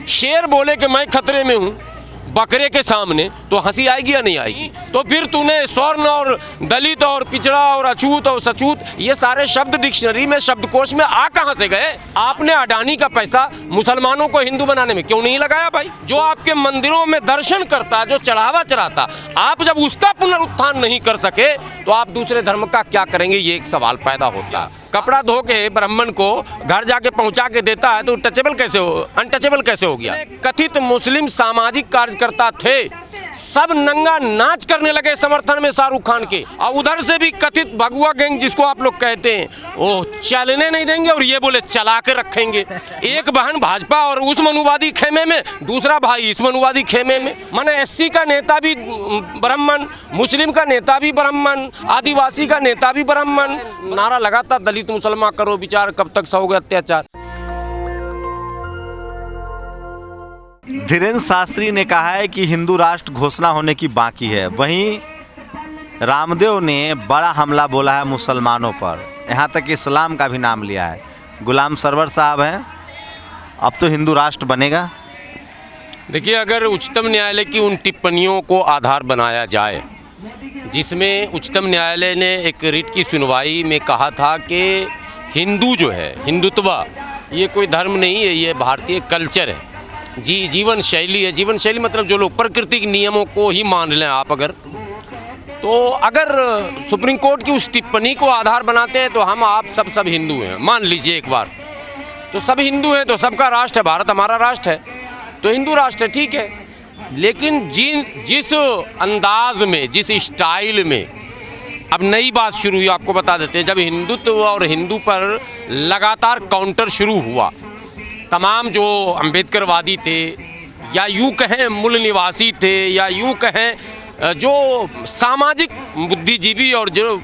शेर बोले कि मैं खतरे में हूँ बकरे के सामने, तो हंसी आएगी या नहीं आएगी? तो फिर तूने स्वर्ण और दलित और पिछड़ा और अछूत और सछूत ये सारे शब्द डिक्शनरी में, शब्दकोश में आ कहां से गए? आपने अडानी का पैसा मुसलमानों को हिंदू बनाने में क्यों नहीं लगाया भाई? जो आपके मंदिरों में दर्शन करता, जो चढ़ावा चढ़ाता, आप जब उसका पुनरुत्थान नहीं कर सके तो आप दूसरे धर्म का क्या करेंगे? ये एक सवाल पैदा होता। कपड़ा धो के ब्राह्मण को घर जाके पहुंचा के देता है तो टचेबल कैसे हो, अनटचेबल कैसे हो गया? कथित मुस्लिम सामाजिक कार्यकर्ता थे, सब नंगा नाच करने लगे समर्थन में शाहरुख खान के, और उधर से भी कथित भगुआ गैंग जिसको आप लोग कहते हैं वो चलने नहीं देंगे और ये बोले चला के रखेंगे। एक बहन भाजपा और उस मनुवादी खेमे में, दूसरा भाई इस मनुवादी खेमे में। माने एससी का नेता भी ब्राह्मण, मुस्लिम का नेता भी ब्राह्मण, आदिवासी का नेता भी ब्राह्मण। नारा लगाता दलित मुसलमान करो विचार, कब तक सहोगे अत्याचार। धीरेन्द्र शास्त्री ने कहा है कि हिंदू राष्ट्र घोषणा होने की बाकी है। वहीं रामदेव ने बड़ा हमला बोला है मुसलमानों पर, यहाँ तक इस्लाम का भी नाम लिया है। गुलाम सरवर साहब हैं, अब तो हिंदू राष्ट्र बनेगा। देखिए, अगर उच्चतम न्यायालय की उन टिप्पणियों को आधार बनाया जाए जिसमें उच्चतम न्यायालय ने एक रिट की सुनवाई में कहा था कि हिंदू जो है, हिंदुत्व ये कोई धर्म नहीं है, ये भारतीय कल्चर है, जीवन शैली है। जीवन शैली मतलब जो लोग प्राकृतिक नियमों को ही मान लें आप, अगर सुप्रीम कोर्ट की उस टिप्पणी को आधार बनाते हैं तो हम आप सब हिंदू हैं, मान लीजिए एक बार, तो सब हिंदू हैं तो सबका राष्ट्र है, भारत हमारा राष्ट्र है, तो हिंदू राष्ट्र है, ठीक है। लेकिन जिस अंदाज में, जिस स्टाइल में अब नई बात शुरू हुई, आपको बता देते हैं, जब हिंदुत्व और हिंदू पर लगातार काउंटर शुरू हुआ, तमाम जो अम्बेडकरवादी थे या यूँ कहें मूल निवासी थे या यूँ कहें जो सामाजिक बुद्धिजीवी और जो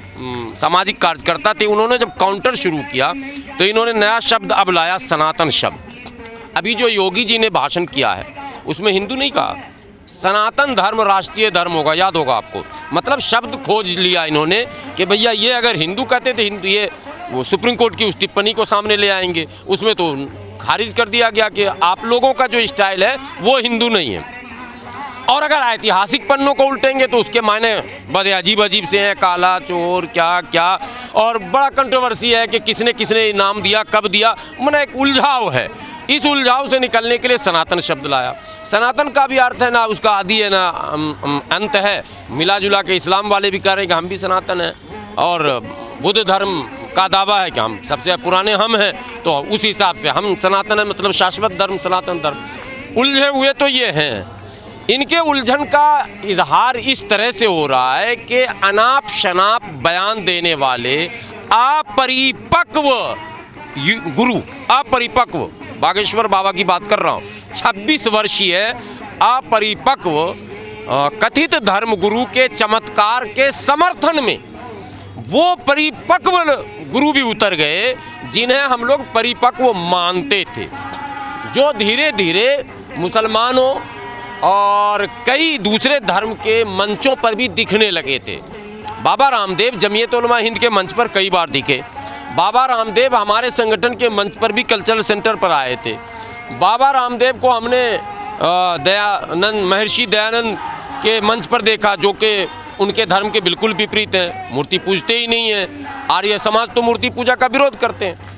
सामाजिक कार्यकर्ता थे, उन्होंने जब काउंटर शुरू किया तो इन्होंने नया शब्द अब लाया, सनातन शब्द। अभी जो योगी जी ने भाषण किया है उसमें हिंदू नहीं कहा, सनातन धर्म राष्ट्रीय धर्म होगा, याद होगा आपको। मतलब शब्द खोज लिया इन्होंने कि भैया ये अगर हिंदू कहते थे, हिंदू ये वो सुप्रीम कोर्ट की उस टिप्पणी को सामने ले आएंगे, उसमें तो खारिज कर दिया गया कि आप लोगों का जो स्टाइल है वो हिंदू नहीं है। और अगर ऐतिहासिक पन्नों को उल्टेंगे तो उसके मायने बड़े अजीब अजीब से हैं, काला चोर क्या क्या, और बड़ा कंट्रोवर्सी है कि किसने किसने नाम दिया, कब दिया, मैंने एक उलझाव है। इस उलझाव से निकलने के लिए सनातन शब्द लाया। सनातन का भी अर्थ है ना उसका आदि है ना अंत है, मिला जुला के इस्लाम वाले भी कह रहे हैं कि हम भी सनातन हैं, और बुद्ध धर्म का दावा है कि हम सबसे पुराने हम हैं, तो उस हिसाब से हम सनातन है, मतलब शाश्वत धर्म, सनातन धर्म। उलझे हुए तो ये हैं। इनके उलझन का इजहार इस तरह से हो रहा है कि अनाप शनाप बयान देने वाले अपरिपक्व गुरु, अपरिपक्व, बागेश्वर बाबा की बात कर रहा हूँ, 26 वर्षीय अपरिपक्व कथित धर्म गुरु के चमत्कार के समर्थन में वो परिपक्व गुरु भी उतर गए जिन्हें हम लोग परिपक्व मानते थे, जो धीरे धीरे मुसलमानों और कई दूसरे धर्म के मंचों पर भी दिखने लगे थे। बाबा रामदेव जमीयत उलमा हिंद के मंच पर कई बार दिखे। बाबा रामदेव हमारे संगठन के मंच पर भी कल्चरल सेंटर पर आए थे। बाबा रामदेव को हमने दयानंद, महर्षि दयानंद के मंच पर देखा, जो कि उनके धर्म के बिल्कुल विपरीत हैं, मूर्ति पूजते ही नहीं हैं। आर्य समाज तो मूर्ति पूजा का विरोध करते हैं।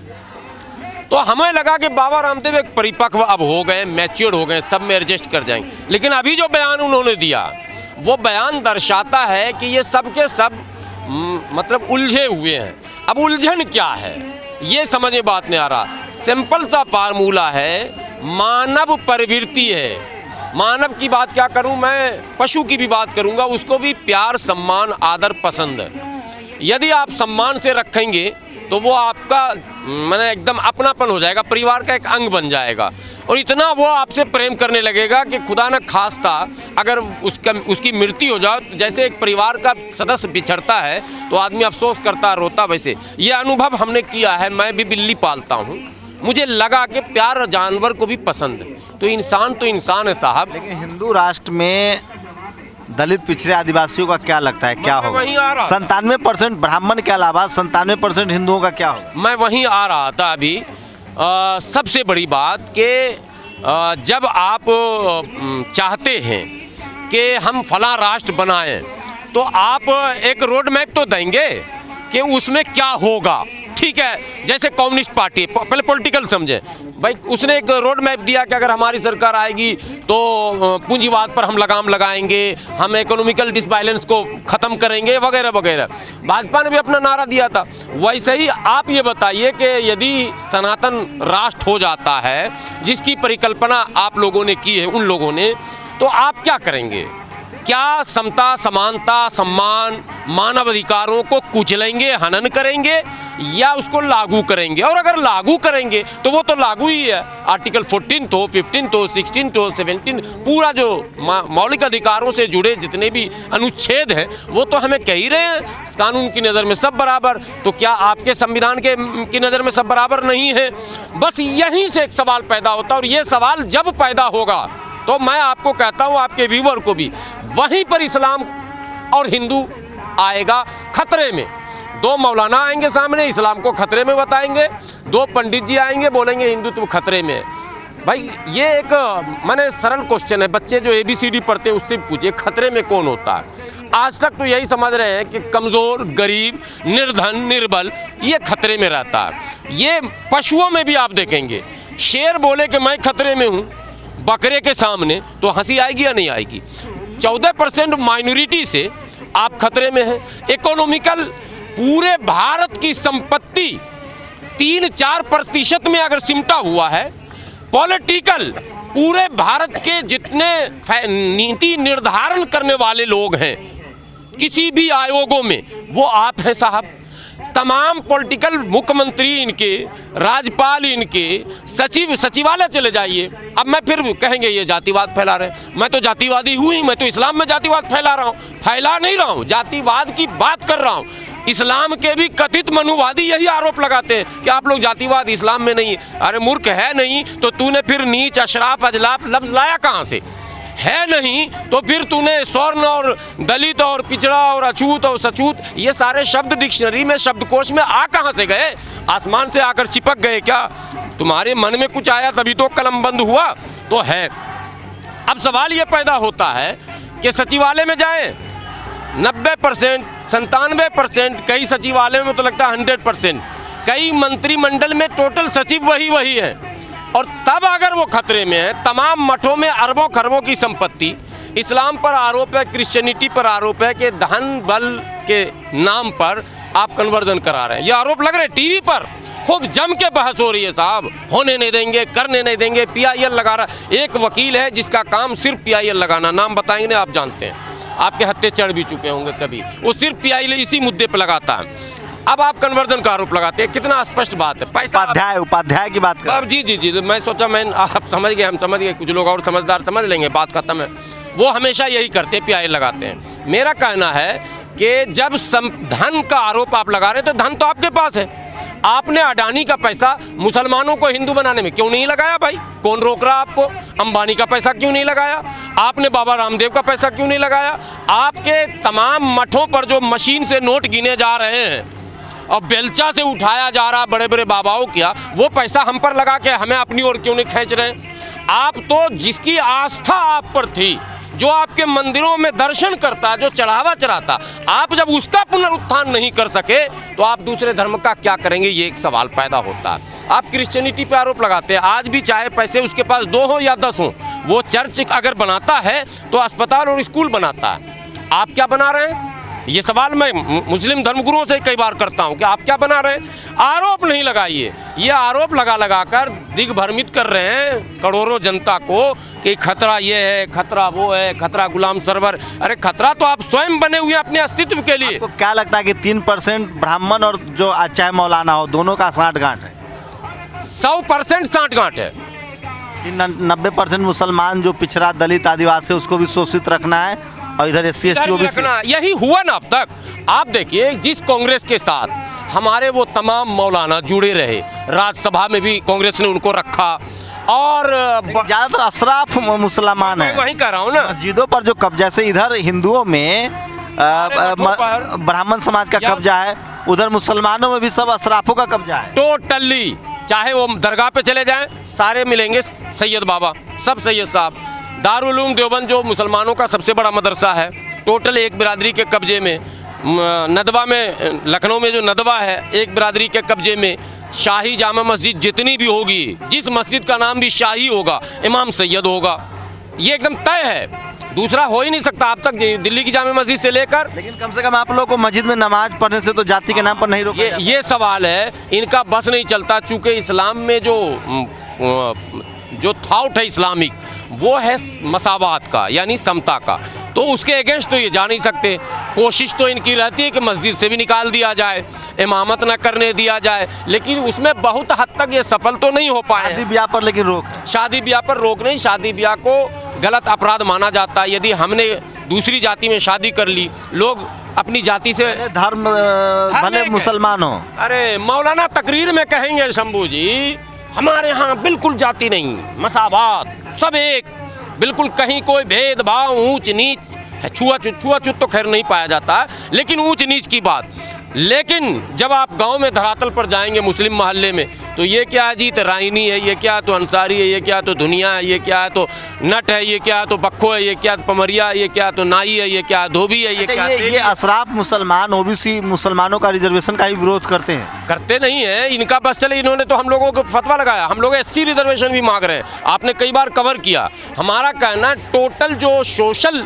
तो हमें लगा कि बाबा रामदेव एक परिपक्व अब हो गए, मैच्योर हो गए, सब में एडजस्ट कर जाएंगे। लेकिन अभी जो बयान उन्होंने दिया वो बयान दर्शाता है कि ये सब के सब मतलब उलझे हुए हैं। अब उलझन क्या है ये समझ में बात नहीं आ रहा। सिंपल सा फार्मूला है, मानव प्रवृत्ति है। मानव की बात क्या करूं मैं, पशु की भी बात करूंगा, उसको भी प्यार, सम्मान, आदर पसंद है। यदि आप सम्मान से रखेंगे तो वो आपका माने एकदम अपनापन हो जाएगा, परिवार का एक अंग बन जाएगा, और इतना वो आपसे प्रेम करने लगेगा कि खुदा न खास्ता अगर उसकी मृत्यु हो जाए, तो जैसे एक परिवार का सदस्य बिछड़ता है तो आदमी अफसोस करता, रोता, वैसे ये अनुभव हमने किया है। मैं भी बिल्ली पालता हूँ, मुझे लगा कि प्यार जानवर को भी पसंद है, तो इंसान है साहब। लेकिन हिंदू राष्ट्र में दलित, पिछड़े, आदिवासियों का क्या लगता है, क्या होगा? 97% ब्राह्मण के अलावा 97% हिंदुओं का क्या होगा? मैं वहीं आ रहा था अभी। सबसे बड़ी बात कि जब आप चाहते हैं कि हम फला राष्ट्र बनाएं तो आप एक रोड मैप तो देंगे कि उसमें क्या होगा। ठीक है, जैसे कम्युनिस्ट पार्टी, पहले पॉलिटिकल समझे भाई, उसने एक रोड मैप दिया कि अगर हमारी सरकार आएगी तो पूंजीवाद पर हम लगाम लगाएंगे, हम इकोनॉमिकल डिसबैलेंस को ख़त्म करेंगे वगैरह वगैरह। भाजपा ने भी अपना नारा दिया था। वैसे ही आप ये बताइए कि यदि सनातन राष्ट्र हो जाता है जिसकी परिकल्पना आप लोगों ने की है, उन लोगों ने, तो आप क्या करेंगे? क्या समता, समानता, सम्मान, मानव अधिकारों को कुचलेंगे, हनन करेंगे या उसको लागू करेंगे? और अगर लागू करेंगे तो वो तो लागू ही है। आर्टिकल 14 हो, 15 हो, 16 हो, 17, पूरा जो मौलिक अधिकारों से जुड़े जितने भी अनुच्छेद हैं वो तो हमें कह ही रहे हैं कानून की नज़र में सब बराबर। तो क्या आपके संविधान की नज़र में सब बराबर नहीं है? बस यहीं से एक सवाल पैदा होता है, और ये सवाल जब पैदा होगा तो मैं आपको कहता हूँ, आपके व्यूवर को भी, वहीं पर इस्लाम और हिंदू आएगा खतरे में। दो मौलाना आएंगे सामने, इस्लाम को खतरे में बताएंगे, दो पंडित जी आएंगे बोलेंगे हिंदुत्व खतरे में है। भाई ये एक माने सरल क्वेश्चन है, बच्चे जो ABCD पढ़ते हैं उससे पूछिए खतरे में कौन होता है। आज तक तो यही समझ रहे हैं कि कमज़ोर, गरीब, निर्धन, निर्बल ये खतरे में रहता है। ये पशुओं में भी आप देखेंगे, शेर बोले कि मैं खतरे में हूँ बकरे के सामने तो हंसी आएगी या नहीं आएगी? 14% माइनॉरिटी से आप खतरे में हैं। इकोनॉमिकल पूरे भारत की संपत्ति 3-4% में अगर सिमटा हुआ है। पॉलिटिकल पूरे भारत के जितने नीति निर्धारण करने वाले लोग हैं किसी भी आयोगों में, वो आप हैं साहब। तमाम पॉलिटिकल मुख्यमंत्री इनके, राज्यपाल इनके, सचिव, सचिवालय चले जाइए। अब मैं फिर कहेंगे ये जातिवाद फैला रहे हैं। मैं तो जातिवादी हूँ ही, मैं तो इस्लाम में जातिवाद फैला रहा हूँ, फैला नहीं रहा हूँ, जातिवाद की बात कर रहा हूँ। इस्लाम के भी कथित मनुवादी यही आरोप लगाते हैं कि आप लोग जातिवाद इस्लाम में नहीं है। अरे मूर्ख है नहीं तो तूने फिर नीच, अशराफ, अजलाफ लफ्ज़ लाया कहाँ से? है नहीं तो फिर तूने स्वर्ण और दलित और पिछड़ा और अछूत और सछूत ये सारे शब्द डिक्शनरी में, शब्दकोश में आ कहाँ से गए? आसमान से आकर चिपक गए क्या? तुम्हारे मन में कुछ आया तभी तो कलम बंद हुआ तो है। अब सवाल ये पैदा होता है कि सचिवालय में जाएं 90%, 97%, कई सचिवालय में तो लगता है 100%, कई मंत्रिमंडल में टोटल सचिव वही है। और तब अगर वो खतरे में है, तमाम मठों में अरबों खरबों की संपत्ति, इस्लाम पर आरोप है, क्रिश्चियनिटी पर आरोप है कि धन बल के नाम पर आप कन्वर्जन करा रहे हैं, ये आरोप लग रहे हैं। टीवी पर खूब जम के बहस हो रही है साहब, होने नहीं देंगे, करने नहीं देंगे। PIL लगा रहा, एक वकील है जिसका काम सिर्फ PIL लगाना, नाम बताएंगे ना, आप जानते हैं, आपके हत्थे चढ़ भी चुके होंगे कभी, वो सिर्फ PIL इसी मुद्दे पर लगाता है। अब आप कन्वर्जन का आरोप लगाते हैं, कितना स्पष्ट बात है। पैसा उपाध्याय की बात कर, जी, मैं सोचा आप समझ गए, हम समझ गए, कुछ लोग और समझदार समझ लेंगे, बात खत्म है। वो हमेशा यही करते हैं, PIL लगाते हैं। मेरा कहना है कि जब धन का आरोप आप लगा रहे हैं तो धन तो आपके पास है। आपने अडानी का पैसा मुसलमानों को हिंदू बनाने में क्यों नहीं लगाया भाई? कौन रोक रहा आपको? अंबानी का पैसा क्यों नहीं लगाया आपने? बाबा रामदेव का पैसा क्यों नहीं लगाया? आपके तमाम मठों पर जो मशीन से नोट गिने जा रहे हैं और बेलचा से उठाया जा रहा बड़े बड़े बाबाओं क्या, वो पैसा हम पर लगा के हमें अपनी ओर क्यों नहीं खींच रहे हैं? आप तो जिसकी आस्था आप पर थी, जो आपके मंदिरों में दर्शन करता, जो चढ़ावा चढ़ाता, आप जब उसका पुनरुत्थान नहीं कर सके तो आप दूसरे धर्म का क्या करेंगे? ये एक सवाल पैदा होता है। आप क्रिश्चियनिटी पे आरोप लगाते हैं। आज भी चाहे पैसे उसके पास 2 हो या 10 हो, वो चर्च अगर बनाता है तो अस्पताल और स्कूल बनाता है। आप क्या बना रहे हैं? ये सवाल मैं मुस्लिम धर्मगुरुओं से कई बार करता हूं कि आप क्या बना रहे हैं? आरोप नहीं लगाइए। ये आरोप लगा कर दिग्भ्रमित कर रहे हैं करोड़ों जनता को कि खतरा ये है, खतरा वो है, खतरा गुलाम सरवर। अरे खतरा तो आप स्वयं बने हुए अपने अस्तित्व के लिए। आपको क्या लगता है कि 3% ब्राह्मण और जो चाहे मौलाना हो, दोनों का साठगांठ है? 100% साठगांठ है। 90% मुसलमान जो पिछड़ा, दलित, आदिवासी, उसको भी शोषित रखना है, और इधर SC ST OBC, यही हुआ ना अब तक। आप देखिए जिस कांग्रेस के साथ हमारे वो तमाम मौलाना जुड़े रहे, राज्यसभा में भी कांग्रेस ने उनको रखा, और ज्यादातर अशराफ मुसलमान है। वही कह रहा हूँ ना, मस्जिदों पर जो कब्जा, जैसे इधर हिंदुओं में ब्राह्मण समाज का कब्जा है, उधर मुसलमानों में भी सब अशराफों का कब्जा है। टोटली चाहे वो दरगाह पे चले जाएं, सारे मिलेंगे सैयद बाबा, सब सैयद साहब। दारुल उलूम देवबंद जो मुसलमानों का सबसे बड़ा मदरसा है, टोटल एक बिरादरी के कब्जे में। नदवा में, लखनऊ में जो नदवा है, एक बिरादरी के कब्जे में। शाही जामा मस्जिद जितनी भी होगी, जिस मस्जिद का नाम भी शाही होगा, इमाम सैयद होगा, ये एकदम तय है, दूसरा हो ही नहीं सकता। अब तक दिल्ली की जामा मस्जिद से लेकर, लेकिन कम से कम आप लोगों को मस्जिद में नमाज पढ़ने से तो जाति के नाम पर नहीं रोका जाता। ये सवाल है, इनका बस नहीं चलता। चूँकि इस्लाम में जो थॉट है इस्लामिक, वो है मसावात का, यानी समता का, तो उसके अगेंस्ट तो ये जा नहीं सकते। कोशिश तो इनकी रहती है कि मस्जिद से भी निकाल दिया जाए, इमामत न करने दिया जाए, लेकिन उसमें बहुत हद तक ये सफल तो नहीं हो पाए। शादी ब्याह पर लेकिन रोक है। शादी ब्याह पर रोक नहीं, शादी ब्याह को गलत अपराध माना जाता है। यदि हमने दूसरी जाति में शादी कर ली, लोग अपनी जाति से धर्म भले मुसलमान हो, अरे मौलाना तकरीर में कहेंगे शंभू जी, हमारे यहाँ बिल्कुल जाति नहीं, मसावात, सब एक, बिल्कुल कहीं कोई भेदभाव, ऊंच नीच, छुआछूत तो खैर नहीं पाया जाता, लेकिन ऊंच नीच की बात। लेकिन जब आप गांव में धरातल पर जाएंगे मुस्लिम मोहल्ले में, तो ये क्या है जी, तो राइनी है, ये क्या तो अंसारी है, ये क्या तो दुनिया है, ये क्या तो नट है, ये क्या तो बक्खो है, ये क्या तो पमरिया है, ये क्या तो नाई है, ये क्या धोबी है, ये क्या ये अशराफ मुसलमान ओबीसी मुसलमानों का रिजर्वेशन का ही विरोध करते हैं। करते नहीं है, इनका बस चले। इन्होंने तो हम लोगों को फतवा लगाया, हम लोग एससी रिजर्वेशन भी मांग रहे हैं, आपने कई बार कवर किया। हमारा कहना टोटल जो सोशल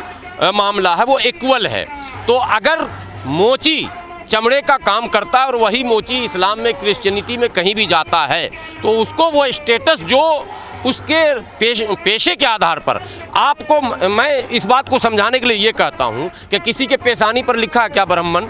मामला है वो इक्वल है। तो अगर मोची चमड़े का काम करता है और वही मोची इस्लाम में, क्रिश्चियनिटी में कहीं भी जाता है, तो उसको वो स्टेटस जो उसके पेशे के आधार पर, आपको मैं इस बात को समझाने के लिए ये कहता हूँ कि किसी के पेशानी पर लिखा है क्या ब्राह्मण,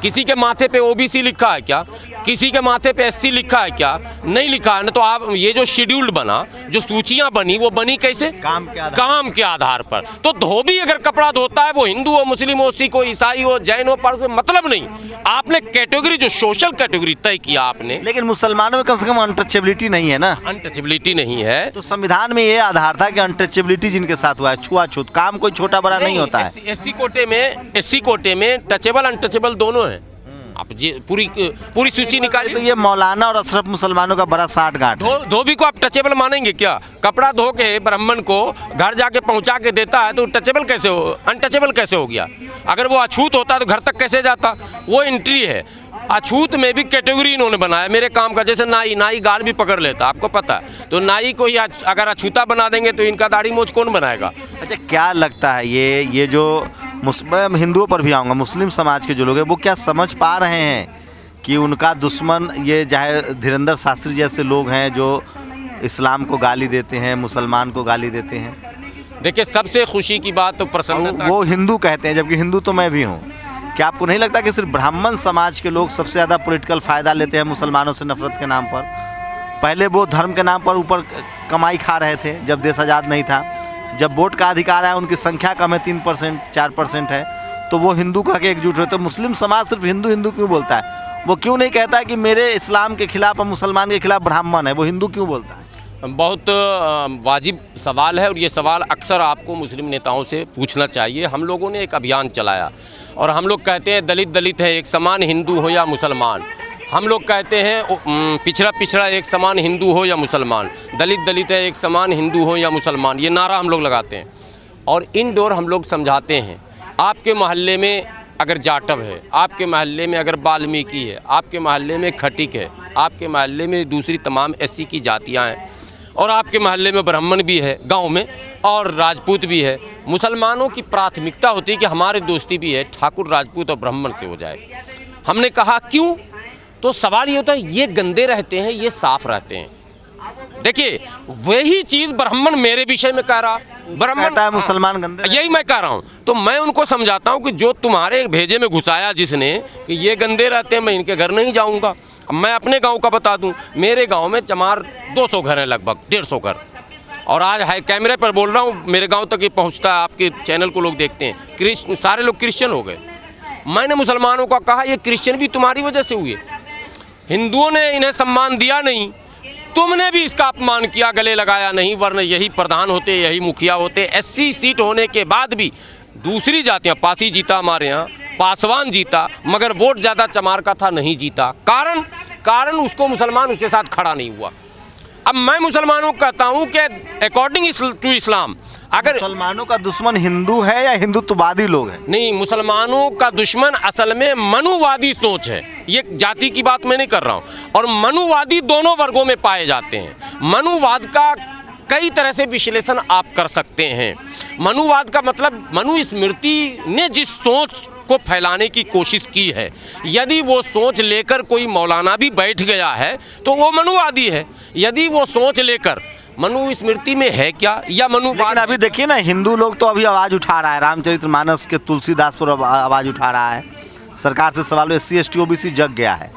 किसी के माथे पे ओबीसी लिखा है क्या, किसी के माथे पे एससी लिखा है क्या, नहीं लिखा है ना। तो आप ये जो शेड्यूल्ड बना, जो सूचियां बनी, वो बनी कैसे? काम के आधार पर। तो धोबी अगर कपड़ा धोता है, वो हिंदू हो, मुस्लिम हो, सिख हो, ईसाई हो, जैन हो, पर मतलब नहीं, आपने कैटेगरी, जो सोशल कैटेगरी तय किया आपने। लेकिन मुसलमानों में कम से कम अनटचेबिलिटी नहीं है ना। अनटचेबिलिटी नहीं है, तो संविधान में ये आधार था कि अनटचेबिलिटी जिनके साथ हुआ है, छुआछूत, काम कोई छोटा बड़ा नहीं होता है। एससी कोटे में टचेबल अनटचेबल दोनों है। आप जी पूरी सूची निकालिए। तो ये मौलाना और अशरफ मुसलमानों का बड़ा साठगांठ है। धोबी को आप टचेबल मानेंगे क्या? कपड़ा धो के ब्राह्मण को घर जाके पहुंचा के देता है, तो टचेबल कैसे हो, अनटचेबल कैसे हो गया? अगर वो अछूत होता तो घर तक कैसे जाता? वो एंट्री है। अछूत में भी कैटेगरी इन्होंने बनाया मेरे काम का। जैसे नाई गाल भी पकड़ लेता, आपको पता है, तो नाई को ही अगर अछूता बना देंगे तो इनका दाढ़ी मोछ कौन बनाएगा? अच्छा, क्या लगता है ये जो मैं हिंदुओं पर भी आऊँगा, मुस्लिम समाज के जो लोग हैं, वो क्या समझ पा रहे हैं कि उनका दुश्मन ये चाहे धीरेन्द्र शास्त्री जैसे लोग हैं जो इस्लाम को गाली देते हैं, मुसलमान को गाली देते हैं? देखिए, सबसे खुशी की बात तो प्रसन्नता, वो हिंदू कहते हैं, जबकि हिंदू तो मैं भी हूँ। क्या आपको नहीं लगता कि सिर्फ ब्राह्मण समाज के लोग सबसे ज़्यादा पॉलिटिकल फ़ायदा लेते हैं मुसलमानों से नफरत के नाम पर? पहले वो धर्म के नाम पर ऊपर कमाई खा रहे थे जब देश आज़ाद नहीं था। जब वोट का अधिकार आया, उनकी संख्या कम है, 3% 4% है, तो वो हिंदू कह के एकजुट हुए। तो मुस्लिम समाज सिर्फ हिंदू हिंदू क्यों बोलता है? वो क्यों नहीं कहता है कि मेरे इस्लाम के खिलाफ और मुसलमान के खिलाफ ब्राह्मण है? वो हिंदू क्यों बोलता है? बहुत वाजिब सवाल है, और ये सवाल अक्सर आपको मुस्लिम नेताओं से पूछना चाहिए। हम लोगों ने एक अभियान चलाया और हम लोग कहते हैं दलित है एक समान, हिंदू हो या मुसलमान। हम लोग कहते हैं पिछड़ा एक समान, हिंदू हो या मुसलमान। दलित है एक समान, हिंदू हो या मुसलमान। ये नारा हम लोग लगाते हैं और इनडोर हम लोग समझाते हैं। आपके मोहल्ले में अगर जाटव है, आपके मोहल्ले में अगर वाल्मीकि है, आपके मोहल्ले में खटिक है, आपके मोहल्ले में दूसरी तमाम एससी की जातियाँ हैं, और आपके मोहल्ले में ब्राह्मण भी है गांव में, और राजपूत भी है। मुसलमानों की प्राथमिकता होती है कि हमारे दोस्ती भी है ठाकुर, राजपूत और ब्राह्मण से हो जाए। हमने कहा क्यों? तो सवाल ये होता है, ये गंदे रहते हैं, ये साफ रहते हैं। देखिए, वही चीज़ ब्राह्मण मेरे विषय में कह रहा, ब्राह्मण है मुसलमान गंदे, यही मैं कह रहा हूँ। तो मैं उनको समझाता हूँ कि जो तुम्हारे भेजे में घुसाया जिसने कि ये गंदे रहते हैं, मैं इनके घर नहीं जाऊँगा। मैं अपने गांव का बता दूं, मेरे गांव में चमार 200 घर हैं, लगभग 150 घर, और आज है कैमरे पर बोल रहा हूं, मेरे गांव तक ये पहुंचता है, आपके चैनल को लोग देखते हैं। सारे लोग क्रिश्चियन हो गए। मैंने मुसलमानों को कहा, ये क्रिश्चियन भी तुम्हारी वजह से हुए, हिंदुओं ने इन्हें सम्मान दिया नहीं, तुमने भी इसका अपमान किया, गले लगाया नहीं, वरना यही प्रधान होते, यही मुखिया होते। एससी सीट होने के बाद भी दूसरी जातियाँ, पासी जीता हमारे यहाँ, पासवान जीता, मगर वोट ज़्यादा चमार का था, नहीं जीता। कारण कारण उसको मुसलमान उसके साथ खड़ा नहीं हुआ। अब मैं मुसलमानों को कहता हूँ कि अकॉर्डिंग टू इस्लाम, अगर मुसलमानों का दुश्मन हिंदू है या हिंदुत्ववादी लोग हैं? नहीं, मुसलमानों का दुश्मन असल में मनुवादी सोच है। ये जाति की बात मैं नहीं कर रहा हूँ। और मनुवादी दोनों वर्गों में पाए जाते हैं। मनुवाद का कई तरह से विश्लेषण आप कर सकते हैं। मनुवाद का मतलब मनुस्मृति ने जिस सोच को फैलाने की कोशिश की है, यदि वो सोच लेकर कोई मौलाना भी बैठ गया है तो वो मनुवादी है। यदि वो सोच लेकर मनुस्मृति में है क्या या लेकिन मनुवाद, अभी देखिए ना, हिंदू लोग तो अभी आवाज़ उठा रहा है, रामचरितमानस के तुलसीदास पर आवाज़ उठा रहा है। सरकार से सवाल, SC ST OBC जग गया है।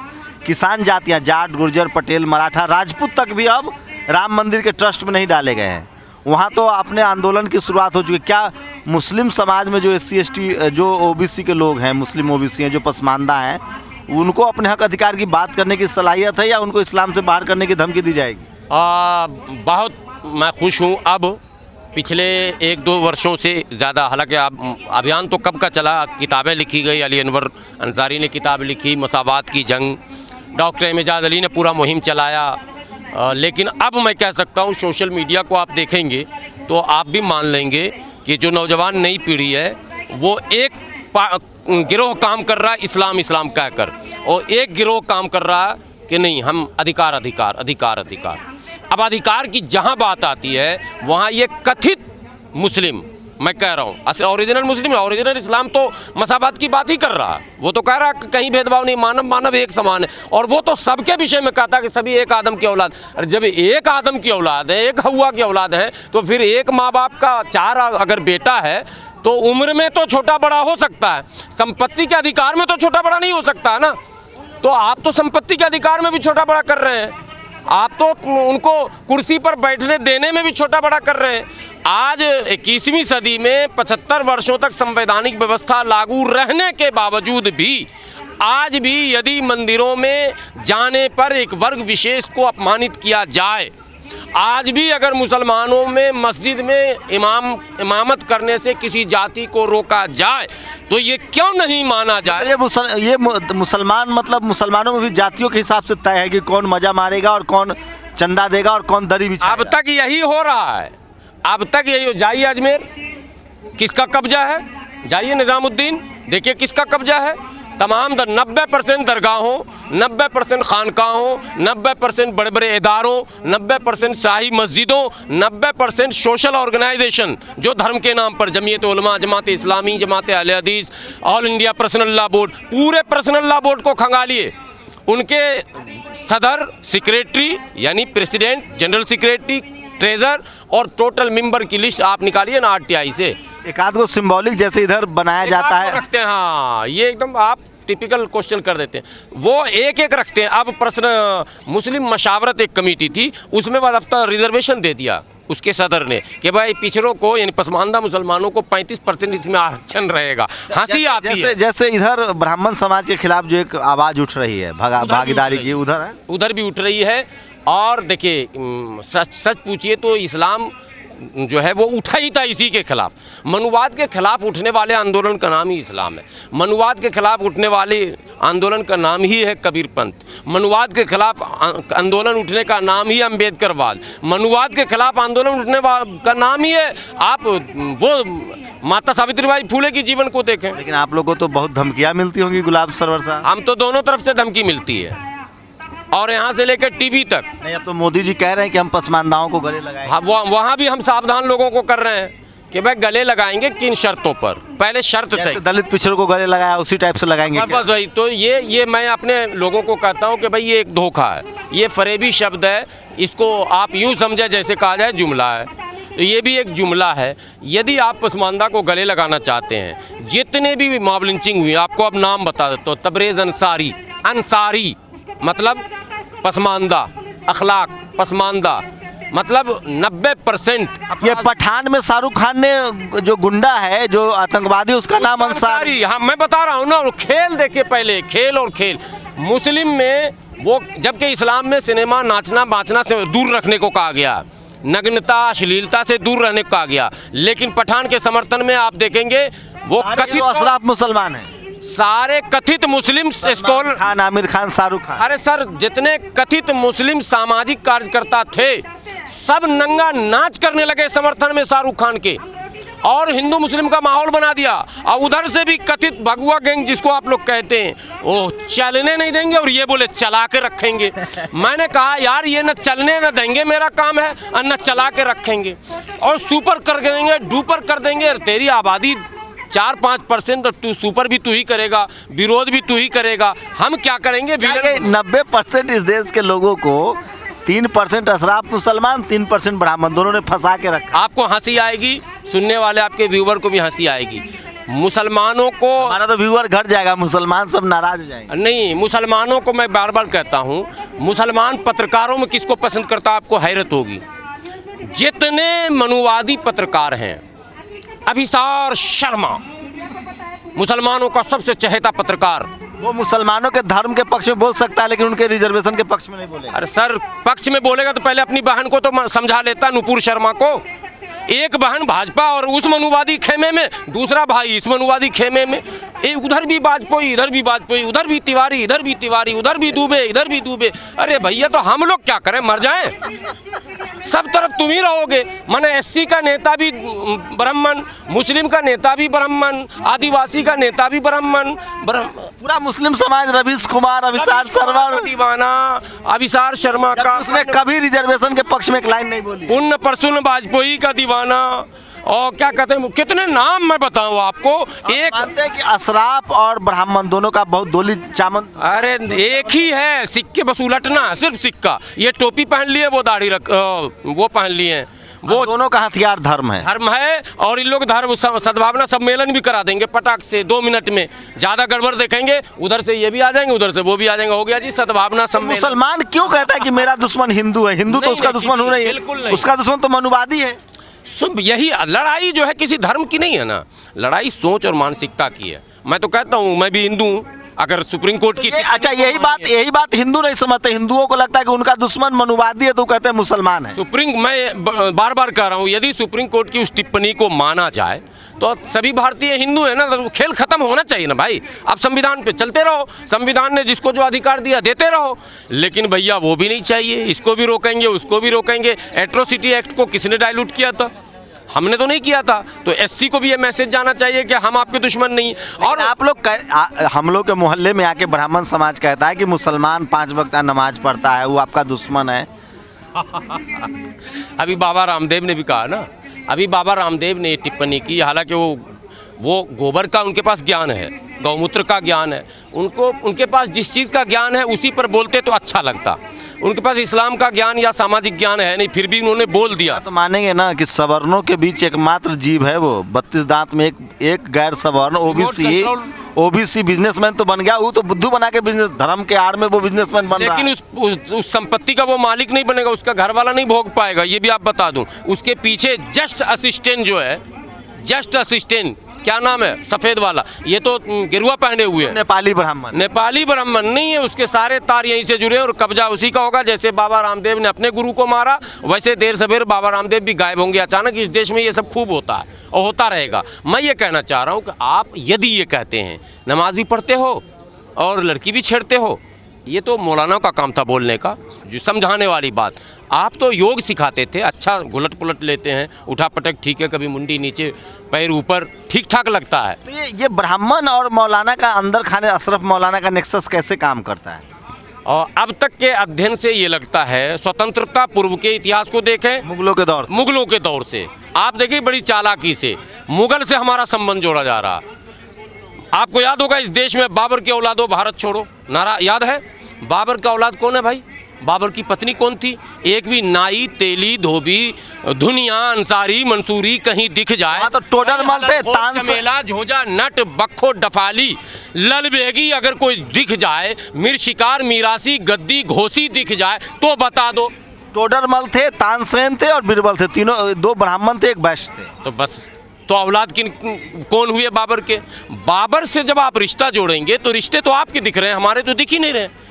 किसान जातियाँ, जाट, गुर्जर, पटेल, मराठा, राजपूत तक भी अब राम मंदिर के ट्रस्ट में नहीं डाले गए हैं। वहाँ तो अपने आंदोलन की शुरुआत हो चुकी है। क्या मुस्लिम समाज में जो SC ST जो OBC के लोग हैं, मुस्लिम OBC हैं, जो पसमानदा हैं, उनको अपने हक अधिकार की बात करने की सलाहियत है या उनको इस्लाम से बाहर करने की धमकी दी जाएगी? बहुत मैं खुश हूँ। अब पिछले 1-2 वर्षों से ज़्यादा, हालांकि अब अभियान तो कब का चला, किताबें लिखी गई, अली अनवर अंसारी ने किताब लिखी, मसावात की जंग, डॉक्टर एजाज अली ने पूरा मुहिम चलाया। लेकिन अब मैं कह सकता हूँ, सोशल मीडिया को आप देखेंगे तो आप भी मान लेंगे कि जो नौजवान नई पीढ़ी है वो एक गिरोह काम कर रहा है इस्लाम इस्लाम कहकर, और एक गिरोह काम कर रहा है कि नहीं, हम अधिकार अधिकार अधिकार अधिकार। अब अधिकार की जहाँ बात आती है वहाँ ये कथित मुस्लिम, मैं कह रहा हूँ ओरिजिनल मुस्लिम, ओरिजिनल इस्लाम तो मसावात की बात ही कर रहा है। वो तो कह रहा है कहीं भेदभाव नहीं, मानव मानव एक समान है। और वो तो सबके विषय में कहता है कि सभी एक आदम की औलाद। अरे जब एक आदम की औलाद है, एक हव्वा की औलाद है, तो फिर एक माँ बाप का 4 अगर बेटा है तो उम्र में तो छोटा बड़ा हो सकता है, संपत्ति के अधिकार में तो छोटा बड़ा नहीं हो सकता है ना। तो आप तो संपत्ति के अधिकार में भी छोटा बड़ा कर रहे हैं, आप तो उनको कुर्सी पर बैठने देने में भी छोटा बड़ा कर रहे हैं। आज 21वीं सदी में 75 वर्षों तक संवैधानिक व्यवस्था लागू रहने के बावजूद भी आज भी यदि मंदिरों में जाने पर एक वर्ग विशेष को अपमानित किया जाए, आज भी अगर मुसलमानों में मस्जिद में इमामत करने से किसी जाति को रोका जाए तो ये क्यों नहीं माना जाए? ये मुसलमान मतलब मुसलमानों में भी जातियों के हिसाब से तय है कि कौन मजा मारेगा और कौन चंदा देगा और कौन दरी बिछाएगा। अब तक यही हो रहा है, अब तक यही हो। जाइए अजमेर, किसका कब्जा है? जाइए निज़ामुद्दीन, देखिए किसका कब्जा है। तमाम 90% दरगाहों, 90% खानकाहों, 90% बड़े बड़े इदारों, 90% शाही मस्जिदों, 90% सोशल ऑर्गेनाइजेशन जो धर्म के नाम पर, जमीयत उलमा, जमात इस्लामी, जमात अहले हदीस, all India personal law board, पूरे पर्सनल लॉ बोर्ड को खंगालिए। उनके सदर, सेक्रेटरी यानी प्रेसिडेंट, जनरल सेक्रेटरी, ट्रेजर और टोटल मेंबर की लिस्ट आप निकालिए ना RTI से। एक आध को सिंबॉलिक जैसे इधर बनाया जाता है, रखते हैं। हाँ, ये एकदम आप टिपिकल क्वेश्चन कर देते हैं। वो एक एक रखते हैं। अब प्रश्न मुस्लिम मशावरत एक कमेटी थी, उसमें बाद हफ्ता रिजर्वेशन दे दिया उसके सदर ने कि भाई पिछड़ों को यानी पसमानदा मुसलमानों को 35% इसमें आरक्षण रहेगा। हंसी आती है। जैसे इधर ब्राह्मण समाज के खिलाफ जो एक आवाज़ उठ रही है भागीदारी की, उधर भी उठ रही है। और देखिए, सच पूछिए तो इस्लाम जो है वो उठा ही था इसी के खिलाफ। मनुवाद के खिलाफ उठने वाले आंदोलन का नाम ही इस्लाम है। मनुवाद के खिलाफ उठने वाले आंदोलन का नाम ही है कबीर पंथ। मनुवाद के खिलाफ आंदोलन उठने का नाम ही अम्बेडकरवाद। मनुवाद के खिलाफ आंदोलन उठने का नाम ही है, आप वो माता सावित्रीबाई फुले की जीवन को देखें। लेकिन आप लोगों को तो बहुत धमकियाँ मिलती होंगी गुलाब सरवर साहब। हम तो दोनों तरफ से धमकी मिलती है, और यहाँ से लेकर टीवी तक। नहीं, अब तो मोदी जी कह रहे हैं कि हम पसमानदाओं को गले लगाएंगे। हाँ, वहाँ भी हम सावधान लोगों को कर रहे हैं कि भाई गले लगाएंगे किन शर्तों पर। पहले शर्त तय, दलित पिछड़ों को गले लगाया उसी टाइप से लगाएंगे। बस वही तो, ये मैं अपने लोगों को कहता हूँ कि भाई ये एक धोखा है, ये फरेबी शब्द है। इसको आप यूँ समझे जैसे कहा जाए जुमला है, तो ये भी एक जुमला है। यदि आप पसमानदा को गले लगाना चाहते हैं, जितने भी मॉब लिंचिंग हुई, आपको अब नाम बता देता हूँ। तबरेज़ अंसारी, अंसारी मतलब पसमानदा, अखलाक पसमानदा मतलब 90%। ये पठान में शाहरुख खान ने जो गुंडा है, जो आतंकवादी, उसका नाम अंसारी। हाँ, मैं बता रहा हूँ ना। खेल देखिए पहले, खेल और खेल। मुस्लिम में वो, जबकि इस्लाम में सिनेमा नाचना बाचना से दूर रखने को कहा गया, नग्नता अश्लीलता से दूर रहने को कहा गया, लेकिन पठान के समर्थन में आप देखेंगे वो कथित अशराफ मुसलमान है। सारे कथित मुस्लिम स्कॉलर, खान, आमिर खान, शाहरुख खान, अरे सर जितने कथित मुस्लिम सामाजिक कार्यकर्ता थे सब नंगा नाच करने लगे समर्थन में शाहरुख खान के, और हिंदू मुस्लिम का माहौल बना दिया। और उधर से भी कथित भगवा गैंग जिसको आप लोग कहते हैं वो चलने नहीं देंगे और ये बोले चला के रखेंगे। मैंने कहा यार ये न चलने न देंगे मेरा काम है, और न चला के रखेंगे, और सुपर कर देंगे, डुपर कर देंगे। तेरी आबादी 4-5% तो तू सुपर भी तू ही करेगा, विरोध भी तू ही करेगा, हम क्या करेंगे? 90% इस देश के लोगों को 3% अशराफ मुसलमान, 3% ब्राह्मण, दोनों ने फंसा के रखा। आपको हंसी आएगी, सुनने वाले आपके व्यूवर को भी हंसी आएगी। मुसलमानों को, हमारा तो व्यूअर घट जाएगा, मुसलमान सब नाराज हो जाएंगे। नहीं, मुसलमानों को मैं बार बार कहता हूँ, मुसलमान पत्रकारों में किसको पसंद करता है आपको हैरत होगी। जितने मनुवादी पत्रकार हैं, अभिसार शर्मा मुसलमानों का सबसे चहेता पत्रकार, वो मुसलमानों के धर्म के पक्ष में बोल सकता है लेकिन उनके रिजर्वेशन के पक्ष में नहीं बोलेगा। अरे सर पक्ष में बोलेगा तो पहले अपनी बहन को तो समझा लेता, नुपुर शर्मा को। एक बहन भाजपा और उस मनुवादी खेमे में, दूसरा भाई इस मनुवादी खेमे में, उधर भी वाजपेयी, इधर भी वाजपेयी, उधर भी तिवारी, इधर भी तिवारी, उधर भी दुबे, इधर भी दुबे। अरे भैया तो हम लोग क्या करें, मर जाएं? सब तरफ तुम ही रहोगे। माने एससी का नेता भी ब्राह्मण, मुस्लिम का नेता भी ब्राह्मण, आदिवासी का नेता भी ब्राह्मण, पूरा मुस्लिम समाज, रवीश कुमार, अभिसार शर्मा दीवाना, अभिसार शर्मा का, उसने कभी रिजर्वेशन के पक्ष में एक लाइन नहीं बोली। पुण्य प्रसून वाजपेयी का दीवाना, और क्या कहते हैं, कितने नाम मैं बताऊं आपको। एक मानते हैं कि अशराफ और ब्राह्मण दोनों का बहुत दोली चामन। अरे एक ही है, सिक्के बस उलटना है, सिर्फ सिक्का। ये टोपी पहन लिए, वो दाढ़ी रख, वो पहन लिए, वो दोनों का हथियार धर्म है। और इन लोग धर्म सद्भावना सम्मेलन भी करा देंगे पटाख से 2 मिनट में। ज्यादा गड़बड़ देखेंगे, उधर से ये भी आ जाएंगे, उधर से वो भी आ जाएंगे, हो गया जी सद्भावना सम्मेलन। मुसलमान क्यों कहता है कि मेरा दुश्मन हिंदू है? हिंदू तो उसका दुश्मन हो रही बिल्कुल है, नहीं। उसका दुश्मन तो मनुवादी है। यही लड़ाई जो है किसी धर्म की नहीं है ना, लड़ाई सोच और मानसिकता की है। मैं तो कहता हूँ, मैं भी हिंदू हूँ, अगर सुप्रीम कोर्ट की अच्छा यही बात हिंदू नहीं समझते। हिंदुओं को लगता है कि उनका दुश्मन मनुवादी है तो कहते हैं मुसलमान है। मैं बार बार कह रहा हूँ, यदि सुप्रीम कोर्ट की उस टिप्पणी को माना जाए तो सभी भारतीय हिंदू है ना, तो खेल खत्म होना चाहिए ना भाई। आप संविधान पे चलते रहो, संविधान ने जिसको जो अधिकार दिया देते रहो। लेकिन भैया वो भी नहीं चाहिए, इसको भी रोकेंगे, उसको भी रोकेंगे। एट्रोसिटी एक्ट को किसने डाइल्यूट किया था? हमने तो नहीं किया था। तो एससी को भी ये मैसेज जाना चाहिए कि हम आपके दुश्मन नहीं। और आप लोग हम लोग के मोहल्ले में आके ब्राह्मण समाज कहता है कि मुसलमान 5 वक्त नमाज पढ़ता है, वो आपका दुश्मन है। अभी बाबा रामदेव ने भी कहा ना, अभी बाबा रामदेव ने ये टिप्पणी की, हालांकि वो गोबर का उनके पास ज्ञान है, गौमूत्र का ज्ञान है, उनके पास जिस चीज़ का ज्ञान है उसी पर बोलते तो अच्छा लगता। उनके पास इस्लाम का ज्ञान या सामाजिक ज्ञान है नहीं, फिर भी उन्होंने बोल दिया। तो मानेंगे ना कि सवर्णों के बीच एकमात्र जीव है वो, 32 दांत में एक गैर सवर्ण ओबीसी बिजनेसमैन तो बन गया। वो तो बुद्धू बना के बिजनेस, धर्म के आड़ में वो बिजनेसमैन बन रहा है। लेकिन उस संपत्ति का वो मालिक नहीं बनेगा, उसका घर वाला नहीं भोग पाएगा। ये भी आप बता दूं, उसके पीछे जस्ट असिस्टेंट जो है, जस्ट असिस्टेंट क्या नाम है, सफेद वाला, ये तो गिरुआ पहने हुए है, नेपाली ब्राह्मण नहीं है। उसके सारे तार यहीं से जुड़े और कब्जा उसी का होगा। जैसे बाबा रामदेव ने अपने गुरु को मारा, वैसे देर सवेर बाबा रामदेव भी गायब होंगे अचानक। इस देश में ये सब खूब होता है और होता रहेगा। मैं ये कहना चाह रहा हूँ कि आप यदि ये कहते हैं नमाज भी पढ़ते हो और लड़की भी छेड़ते हो, ये तो मौलाना का काम था बोलने का, जो समझाने वाली बात। आप तो योग सिखाते थे, अच्छा घुलट पुलट लेते हैं, उठा पटक ठीक है, कभी मुंडी नीचे पैर ऊपर, ठीक ठाक लगता है। तो ये ब्राह्मण और मौलाना का अंदर खाने अशरफ मौलाना का नेक्सस कैसे काम करता है? और अब तक के अध्ययन से ये लगता है, स्वतंत्रता पूर्व के इतिहास को देखें, मुगलों के दौर से आप देखिए, बड़ी चालाकी से मुगल से हमारा संबंध जोड़ा जा रहा। आपको याद होगा इस देश में बाबर की औलादो भारत छोड़ो नारा याद है? बाबर का औलाद कौन है भाई? बाबर की पत्नी कौन थी? एक भी नाई, तेली, धोबी, धुनिया, अंसारी, मंसूरी कहीं दिख जाए तो टोडरमल थे, चमेला, झोजा, नट, बख्खो, डफाली, लल बेगी अगर कोई दिख जाए, मिर शिकार, मीरासी, गद्दी, घोसी दिख जाए तो बता दो। टोडरमल थे, तानसेन थे और बीरबल थे, तीनों, 2 ब्राह्मण थे, 1 वैश्य थे। तो बस, तो औलाद कौन हुए बाबर के? बाबर से जब आप रिश्ता जोड़ेंगे तो रिश्ते तो आपके दिख रहे हैं, हमारे तो दिख ही नहीं रहे।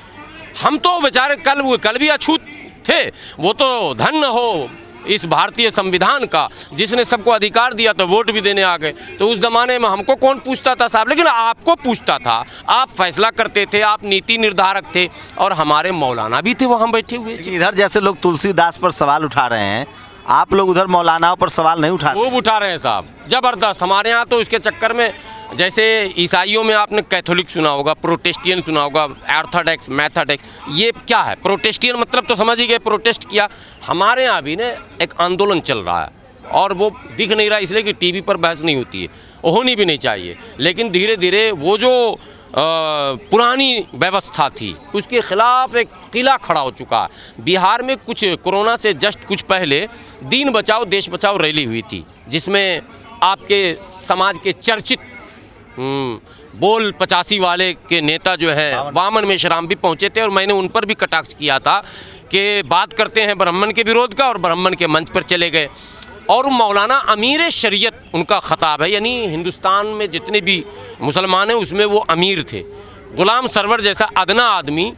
हम तो बेचारे कल भी अछूत थे, वो तो धन्य हो इस भारतीय संविधान का, जिसने सबको अधिकार दिया तो वोट भी देने आ गए। तो उस ज़माने में हमको कौन पूछता था साहब, लेकिन आपको पूछता था, आप फैसला करते थे, आप नीति निर्धारक थे, और हमारे मौलाना भी थे वहाँ बैठे हुए। लेकिन इधर जैसे लोग तुलसीदास पर सवाल उठा रहे हैं, आप लोग उधर मौलानाओं पर सवाल नहीं उठा रहे। खूब उठा रहे हैं साहब, ज़बरदस्त। हमारे यहाँ तो इसके चक्कर में, जैसे ईसाइयों में आपने कैथोलिक सुना होगा, प्रोटेस्टियन सुना होगा, ऑर्थोडॉक्स, मैथोडॉक्स, ये क्या है? प्रोटेस्टियन मतलब तो समझ ही गए, प्रोटेस्ट किया। हमारे यहाँ भी ना एक आंदोलन चल रहा है, और वो दिख नहीं रहा इसलिए कि टीवी पर बहस नहीं होती है, होनी भी नहीं चाहिए। लेकिन धीरे धीरे वो जो पुरानी व्यवस्था थी उसके खिलाफ एक किला खड़ा हो चुका है। बिहार में कुछ कोरोना से जस्ट कुछ पहले दीन बचाओ देश बचाओ रैली हुई थी, जिसमें आपके समाज के चर्चित बोल 85 वाले के नेता जो है वामन मेश्राम भी पहुंचे थे, और मैंने उन पर भी कटाक्ष किया था कि बात करते हैं ब्राह्मण के विरोध का, और ब्राह्मण के मंच पर चले गए। और मौलाना अमीर शरीयत उनका खताब है, यानी हिंदुस्तान में जितने भी मुसलमान हैं उसमें वो अमीर थे। गुलाम सरवर जैसा अदना आदमी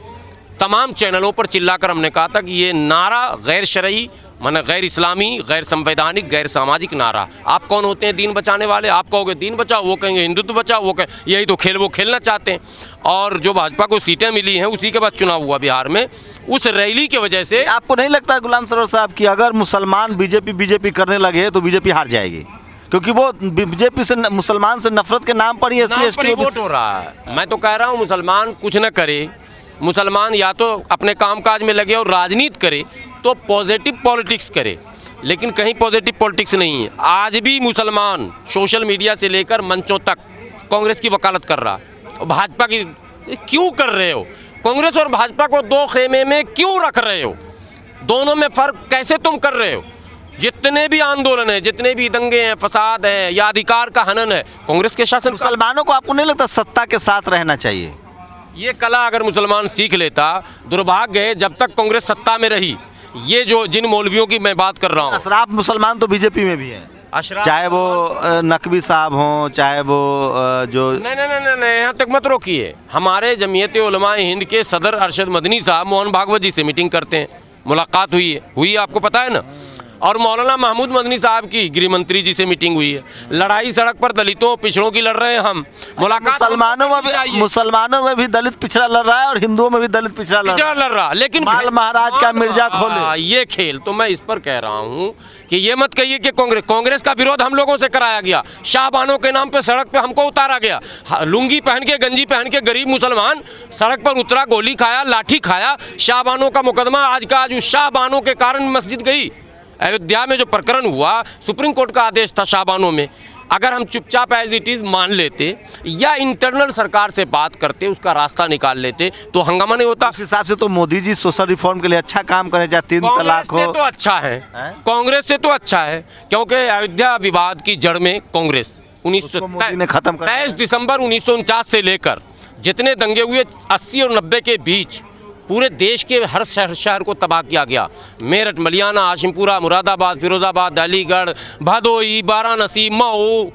तमाम चैनलों पर चिल्लाकर हमने कहा था कि ये नारा गैर शरई, माना गैर इस्लामी, गैर संवैधानिक, गैर सामाजिक नारा। आप कौन होते हैं दीन बचाने वाले? आप कहोगे दीन बचाओ, वो कहेंगे हिंदुत्व बचाओ, वो कहें यही तो खेल वो खेलना चाहते हैं। और जो भाजपा को सीटें मिली हैं उसी के बाद चुनाव हुआ बिहार में, उस रैली की वजह से। आपको नहीं लगता गुलाम सरवर साहब कि अगर मुसलमान बीजेपी करने लगे तो बीजेपी हार जाएगी? क्योंकि वो बीजेपी से मुसलमान से नफरत के नाम पर ही SC/ST वोट हो रहा है। मैं तो कह रहा हूँ मुसलमान कुछ न करे, मुसलमान या तो अपने कामकाज में लगे और राजनीति करे, तो पॉजिटिव पॉलिटिक्स करे। लेकिन कहीं पॉजिटिव पॉलिटिक्स नहीं है। आज भी मुसलमान सोशल मीडिया से लेकर मंचों तक कांग्रेस की वकालत कर रहा है, और भाजपा की। क्यों कर रहे हो? कांग्रेस और भाजपा को दो खेमे में क्यों रख रहे हो? दोनों में फ़र्क कैसे तुम कर रहे हो? जितने भी आंदोलन है, जितने भी दंगे हैं, फसाद है या अधिकार का हनन है, कांग्रेस के शासन। मुसलमानों को आपको नहीं लगता सत्ता के साथ रहना चाहिए? ये कला अगर मुसलमान सीख लेता, दुर्भाग्य है जब तक कांग्रेस सत्ता में रही। ये जो जिन मौलवियों की मैं बात कर रहा हूँ, अशराफ मुसलमान तो बीजेपी में भी है, अशराफ, चाहे वो नकवी साहब हों, चाहे वो जो। नहीं, यहाँ तक मत रोकिए। हमारे जमीयत उलमाए हिंद के सदर अरशद मदनी साहब मोहन भागवत जी से मीटिंग करते हैं, मुलाकात हुई है, आपको पता है ना। और मौलाना महमूद मदनी साहब की गृह मंत्री जी से मीटिंग हुई है। लड़ाई सड़क पर दलितों पिछड़ों की लड़ रहे हैं हम। मुलाकात मुसलमानों में भी दलित पिछड़ा लड़ रहा है, और हिंदुओं में भी दलित पिछड़ा लड़ रहा है। लेकिन माल महाराज का मिर्जा खोले ये खेल। तो मैं इस पर कह रहा हूँ कि ये मत कहिए कि कांग्रेस का विरोध हम लोगों से कराया गया, शाहबानों के नाम पे सड़क पे हमको उतारा गया। लुंगी पहन के, गंजी पहन के गरीब मुसलमान सड़क पर उतरा, गोली खाया, लाठी खाया। शाहबानों का मुकदमा आज का आज उस शाहबानों के कारण मस्जिद गई। अयोध्या में जो प्रकरण हुआ, सुप्रीम कोर्ट का आदेश था शाहबानों में। अगर हम चुपचाप एज इट इज़ मान लेते या इंटरनल सरकार से बात करते, उसका रास्ता निकाल लेते, तो हंगामा नहीं होता। उस हिसाब से तो मोदी जी सोशल रिफॉर्म के लिए अच्छा काम करें, चाहे 3 तलाक हो। तो अच्छा है, कांग्रेस से तो अच्छा है, क्योंकि अयोध्या विवाद की जड़ में कांग्रेस 23 दिसंबर 1949 से लेकर जितने दंगे हुए 80 और 90 के बीच पूरे देश के हर शहर को तबाह किया गया। मेरठ, मलियाना, आशिमपुरा, मुरादाबाद, फिरोजाबाद, अलीगढ़, भदोई, वाराणसी, मऊ,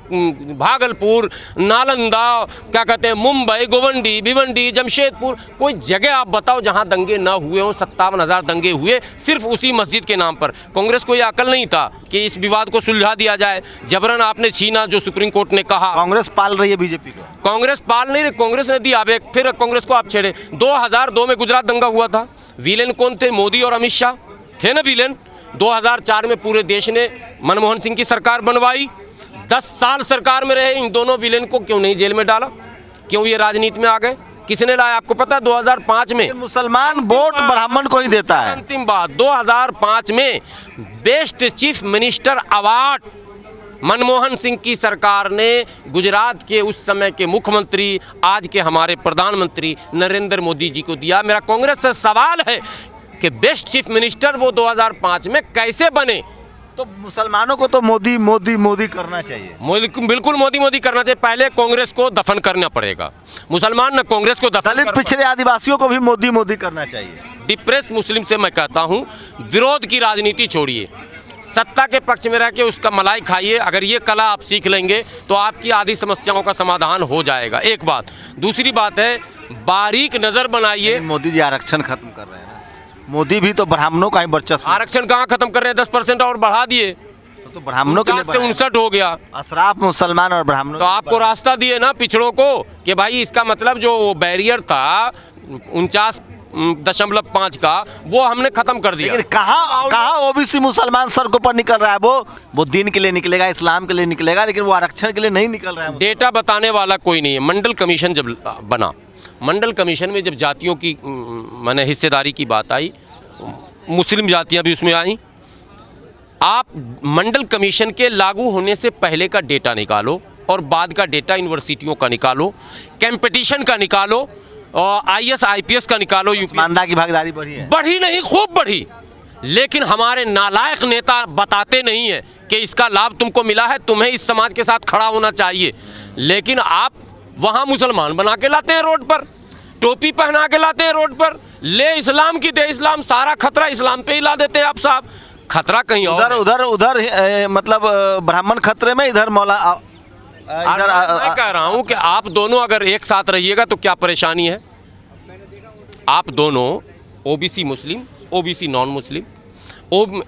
भागलपुर, नालंदा, क्या कहते हैं, मुंबई, गोवंडी, भिवंडी, जमशेदपुर, कोई जगह आप बताओ जहां दंगे ना हुए हों। 57,000 दंगे हुए सिर्फ उसी मस्जिद के नाम पर। कांग्रेस को यह अकल नहीं था कि इस विवाद को सुलझा दिया जाए। जबरन आपने छीना जो सुप्रीम कोर्ट ने कहा। कांग्रेस पाल रही है बीजेपी को। कांग्रेस पाल नहीं रही, कांग्रेस ने दिया। फिर कांग्रेस को आप छेड़े। 2002 में गुजरात दंगा हुआ था। विलेन कौन थे? मोदी और अमित शाह थे ना विलेन। 2004 में पूरे देश ने मनमोहन सिंह की सरकार बनवाई। 10 साल सरकार में रहे। इन दोनों विलेन को क्यों नहीं जेल में डाला? क्यों ये राजनीति में आ गए? किसने लाया? आपको पता है 2005 में मुसलमान वोट ब्राह्मण को ही देता है। अंतिम बात, 2005 में best chief minister award Manmohan Singh की सरकार ने गुजरात के उस समय के मुख्यमंत्री, आज के हमारे प्रधानमंत्री नरेंद्र मोदी जी को दिया। मेरा कांग्रेस से सवाल है कि बेस्ट चीफ मिनिस्टर वो 2005 में कैसे बने? तो मुसलमानों को तो मोदी मोदी मोदी करना चाहिए। बिल्कुल मोदी मोदी करना चाहिए। पहले कांग्रेस को दफन करना पड़ेगा। मुसलमान न कांग्रेस को दफन। दलित पिछड़े आदिवासियों को भी मोदी मोदी करना चाहिए। डिप्रेस मुस्लिम से मैं कहता हूँ, विरोध की राजनीति छोड़िए, सत्ता के पक्ष में रह के उसका मलाई खाइए। अगर ये कला आप सीख लेंगे तो आपकी आधी समस्याओं का समाधान हो जाएगा। एक बात। दूसरी बात है, बारीक नज़र बनाइए। मोदी जी आरक्षण खत्म कर रहे हैं। मोदी भी तो ब्राह्मणों का ही वर्चस्व, आरक्षण कहाँ खत्म कर रहे हैं, 10% और बढ़ा दिए, तो ब्राह्मणों के लिए 50 से 59 हो गया। अशराफ मुसलमान और ब्राह्मणों तो आपको रास्ता दिए ना पिछड़ों को कि भाई इसका मतलब जो बैरियर था 49.5 का वो हमने खत्म कर दिया। लेकिन कहाँ ओबीसी मुसलमान सड़कों पर निकल रहा है? वो दीन के लिए निकलेगा, इस्लाम के लिए निकलेगा, लेकिन वो आरक्षण के लिए नहीं निकल रहा है। डेटा बताने वाला कोई नहीं है। मंडल कमीशन जब बना, मंडल कमीशन में जब जातियों की माने हिस्सेदारी की बात आई, मुस्लिम जातियां भी उसमें आई। आप मंडल कमीशन के लागू होने से पहले का डेटा निकालो और बाद का डेटा यूनिवर्सिटियों का निकालो, कंपटीशन का निकालो, और IAS IPS का निकालो। मानदा की भागीदारी बढ़ी है? बढ़ी नहीं, खूब बढ़ी, लेकिन हमारे नालायक नेता बताते नहीं है कि इसका लाभ तुमको मिला है, तुम्हें इस समाज के साथ खड़ा होना चाहिए। लेकिन आप वहाँ मुसलमान बना के लाते हैं रोड पर, टोपी पहना के लाते हैं रोड पर, ले इस्लाम की दे इस्लाम, सारा खतरा इस्लाम पे ही ला देते हैं आप साहब। खतरा कहीं और है। उधर मतलब ब्राह्मण खतरे में, इधर मौला मैं कह रहा हूं कि आप दोनों अगर एक साथ रहिएगा तो क्या परेशानी है। आप दोनों ओबीसी मुस्लिम, ओबीसी नॉन मुस्लिम,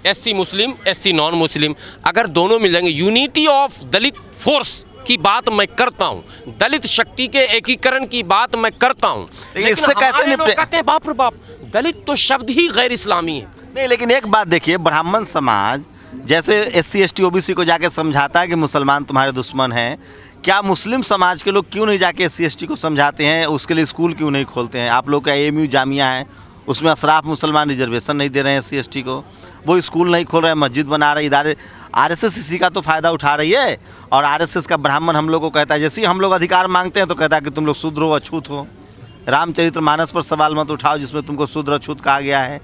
SC मुस्लिम, SC नॉन मुस्लिम, अगर दोनों मिल जाएंगे, यूनिटी ऑफ दलित फोर्स की बात मैं करता हूं, दलित शक्ति के एकीकरण की बात मैं करता हूं, लेकिन इससे कैसे लोग कहते हैं बाप रे बाप, दलित तो शब्द ही गैर इस्लामी है। नहीं, लेकिन एक बात देखिए, ब्राह्मण समाज जैसे SC ST OBC को जाके समझाता है कि मुसलमान तुम्हारे दुश्मन हैं, क्या मुस्लिम समाज के लोग क्यों नहीं जाके SC ST को समझाते हैं? उसके लिए स्कूल क्यों नहीं खोलते हैं? आप लोग का AMU जामिया है, उसमें अशराफ मुसलमान रिजर्वेशन नहीं दे रहे हैं SC ST को, वो स्कूल नहीं खोल रहे हैं, मस्जिद बना रहे इदारे। RSS इसी का तो फ़ायदा उठा रही है, और RSS का ब्राह्मण हम लोग को कहता है, जैसे ही हम लोग अधिकार मांगते हैं तो कहता है कि तुम लोग शूद्र हो, अछूत हो। रामचरितमानस पर सवाल मत उठाओ जिसमें तुमको शूद्र अछूत कहा गया है,